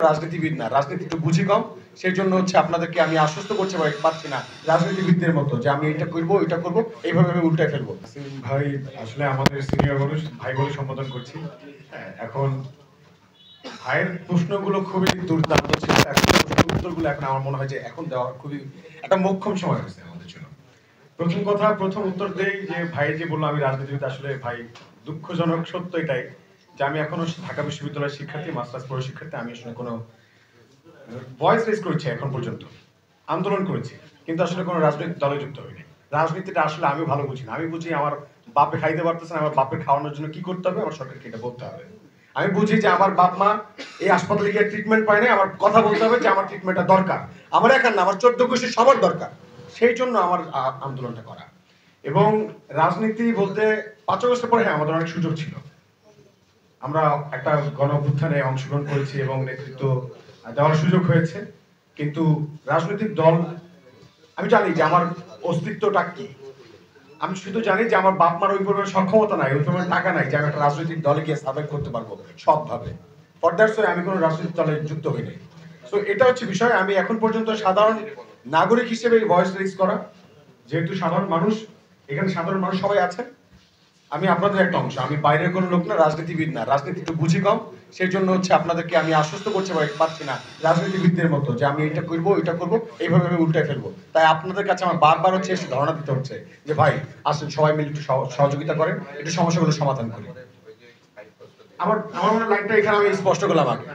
রাজনীতিবিদ না, রাজনীতি একটু বুঝি কম। সেই জন্য হচ্ছে আপনাদেরকে আমি আশ্বস্ত করতে পারছি না রাজনীতিবিদদের মতো যে আমি এটা করব ওইটা করব এইভাবে আমি উল্টায় ফেলবো। ভাই আসলে আমাদের সিনিয়র মানুষ ভাই বলে সম্বোধন করছি। এখন ভাইয়ের প্রশ্নগুলো খুবই দুর্দান্ত ছিল। এখন উত্তরগুলো এখন আমার মনে হয় যে এখন দেওয়া খুবই একটা মোক্ষম সময় হয়েছে আমাদের জন্য। প্রথম উত্তর দেই যে ভাই যে বললো আমি রাজনীতিবিদ, আসলে ভাই দুঃখজনক সত্য এটাই যে আমি এখনো ঢাকা বিশ্ববিদ্যালয়ের শিক্ষার্থী, মাস্টার্স পড়া শিক্ষার্থী। আমি আসলে কোনো ভয়েস রেজ করেছি এখন পর্যন্ত, আন্দোলন করেছি, কিন্তু আসলে কোনো রাজনৈতিক দলে যুক্ত হয়নি। রাজনীতিটা আসলে আমি ভালো বুঝি না। আমি বুঝি আমার বাপে খাইতে পারতেছে না, আমার বাপের খাওয়ানোর জন্য কি করতে হবে, আমার সরকারকে এটা বলতে হবে। আমি বুঝি যে আমার বাপ মা এই হাসপাতালে গিয়ে ট্রিটমেন্ট পায় না, আমার কথা বলতে হবে যে আমার ট্রিটমেন্টটা দরকার, আমার একার না, আমার 14 গোষ্ঠী সবার দরকার। সেই জন্য আমার আন্দোলনটা করা। এবং রাজনীতি বলতে 5 আগস্টের পরে হ্যাঁ আমাদের অনেক সুযোগ ছিল। আমরা একটা গণ অভ্যুত্থানে অংশগ্রহণ করেছি এবং নেতৃত্ব দেওয়ার সুযোগ হয়েছে, কিন্তু রাজনৈতিক দল আমি জানি যে আমার অস্তিত্বটা কি। আমি শুধু জানি যে আমার বাপ মার ওই পরিমাণ সক্ষমতা নাই, ওই পরিমাণ টাকা নাই যে আমি একটা রাজনৈতিক দলে গিয়ে সার্ভাইভ করতে পারবো সবভাবে। ফর দ্যাটস ওয়াই আমি কোনো রাজনৈতিক দলে যুক্ত হই নাই। সো এটা হচ্ছে বিষয়। আমি এখন পর্যন্ত সাধারণ নাগরিক হিসেবে ভয়েস রেজ করা, যেহেতু সাধারণ মানুষ, এখানে সাধারণ মানুষ সবাই আছেন, আমি আপনাদের একটা অংশ, আমি বাইরের কোনো লোক না, রাজনীতিবিদ না, রাজনীতি একটু বুঝি কম। সেই জন্য হচ্ছে আপনাদেরকে আমি আশ্বস্ত করতে পারছি না রাজনীতিবিদদের মতো যে আমি এটা করবো ওইটা করবো এইভাবে আমি উল্টায় ফেলবো। তাই আপনাদের কাছে আমার বারবার হচ্ছে এসে ধারণা দিতে হচ্ছে যে ভাই আসেন সবাই মিলে একটু সহযোগিতা করেন, একটু সমস্যাগুলো সমাধান করি। আমার মনে লাইনটা এখানে আমি স্পষ্ট করলাম আগে।